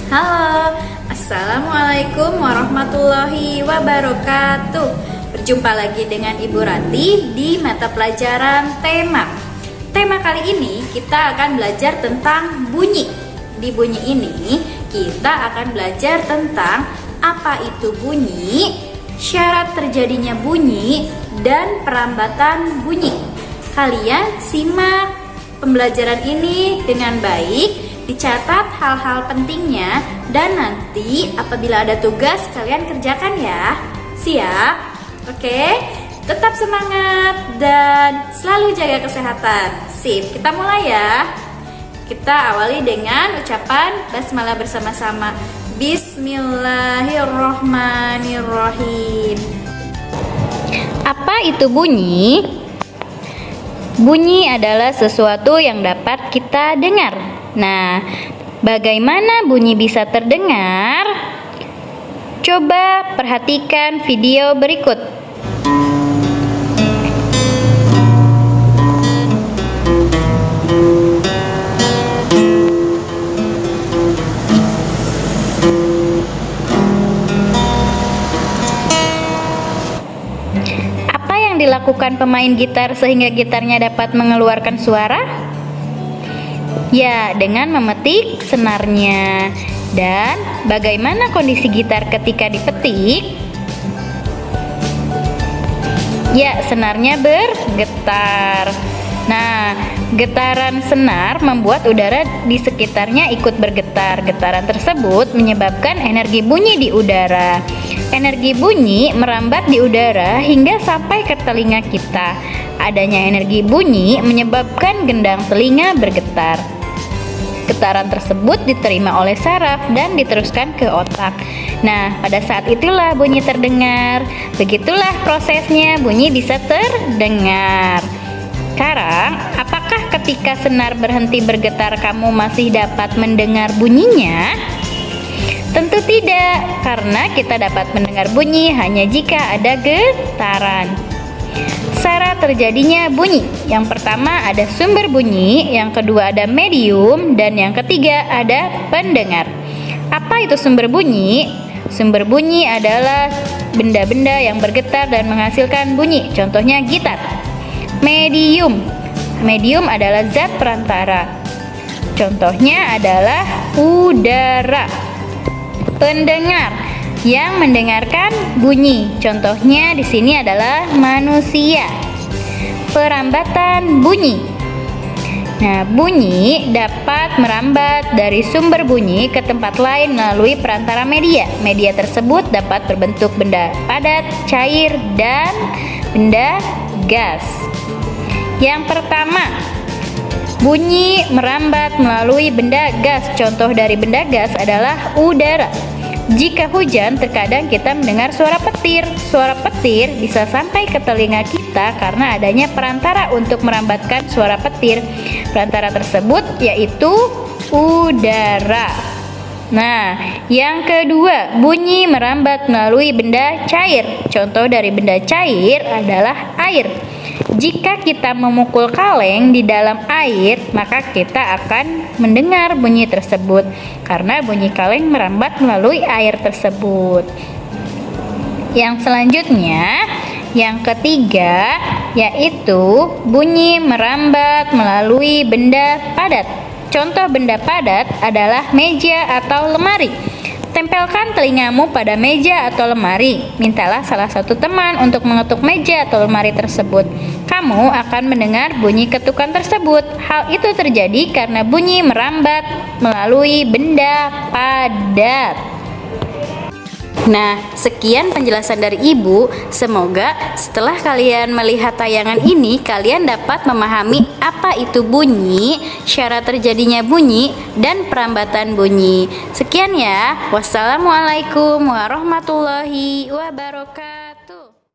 Halo, Assalamualaikum warahmatullahi wabarakatuh. Berjumpa lagi dengan Ibu Rati di mata pelajaran tema. Tema kali ini kita akan belajar tentang bunyi. Di bunyi ini kita akan belajar tentang apa itu bunyi, syarat terjadinya bunyi, dan perambatan bunyi. Kalian simak pembelajaran ini dengan baik, dicatat hal-hal pentingnya, dan nanti apabila ada tugas kalian kerjakan ya. Siap? Oke? Tetap semangat dan selalu jaga kesehatan. Sip, kita mulai ya. Kita awali dengan ucapan basmalah bersama-sama. Bismillahirrohmanirrohim. Apa itu bunyi? Bunyi adalah sesuatu yang dapat kita dengar. Nah, bagaimana bunyi bisa terdengar? Coba perhatikan video berikut. Apa yang dilakukan pemain gitar sehingga gitarnya dapat mengeluarkan suara? Ya, dengan memetik senarnya. Dan bagaimana kondisi gitar ketika dipetik? Ya, senarnya bergetar. Nah, getaran senar membuat udara di sekitarnya ikut bergetar. Getaran tersebut menyebabkan energi bunyi di udara. Energi bunyi merambat di udara hingga sampai ke telinga kita. Adanya energi bunyi menyebabkan gendang telinga bergetar. Getaran tersebut diterima oleh saraf dan diteruskan ke otak. Nah, pada saat itulah bunyi terdengar. Begitulah prosesnya bunyi bisa terdengar. Sekarang, apakah ketika senar berhenti bergetar kamu masih dapat mendengar bunyinya? Tentu tidak, karena kita dapat mendengar bunyi hanya jika ada getaran. Syarat terjadinya bunyi. Yang pertama ada sumber bunyi, yang kedua ada medium, dan yang ketiga ada pendengar. Apa itu sumber bunyi? Sumber bunyi adalah benda-benda yang bergetar dan menghasilkan bunyi. Contohnya gitar. Medium. Medium adalah zat perantara. Contohnya adalah udara. Pendengar yang mendengarkan bunyi. Contohnya di sini adalah manusia. Perambatan bunyi. Nah, bunyi dapat merambat dari sumber bunyi ke tempat lain melalui perantara media. Media tersebut dapat berbentuk benda padat, cair, dan benda gas. Yang pertama, bunyi merambat melalui benda gas. Contoh dari benda gas adalah udara. Jika hujan, terkadang kita mendengar suara petir. Suara petir bisa sampai ke telinga kita karena adanya perantara untuk merambatkan suara petir. Perantara tersebut yaitu udara. Nah, yang kedua, bunyi merambat melalui benda cair. Contoh dari benda cair adalah air. Jika kita memukul kaleng di dalam air, maka kita akan mendengar bunyi tersebut karena bunyi kaleng merambat melalui air tersebut. Yang selanjutnya, yang ketiga, yaitu bunyi merambat melalui benda padat. Contoh benda padat adalah meja atau lemari. Tempelkan telingamu pada meja atau lemari. Mintalah salah satu teman untuk mengetuk meja atau lemari tersebut. Kamu akan mendengar bunyi ketukan tersebut. Hal itu terjadi karena bunyi merambat melalui benda padat. Nah, sekian penjelasan dari Ibu. Semoga setelah kalian melihat tayangan ini, kalian dapat memahami apa itu bunyi, syarat terjadinya bunyi, dan perambatan bunyi. Sekian ya. Wassalamualaikum warahmatullahi wabarakatuh.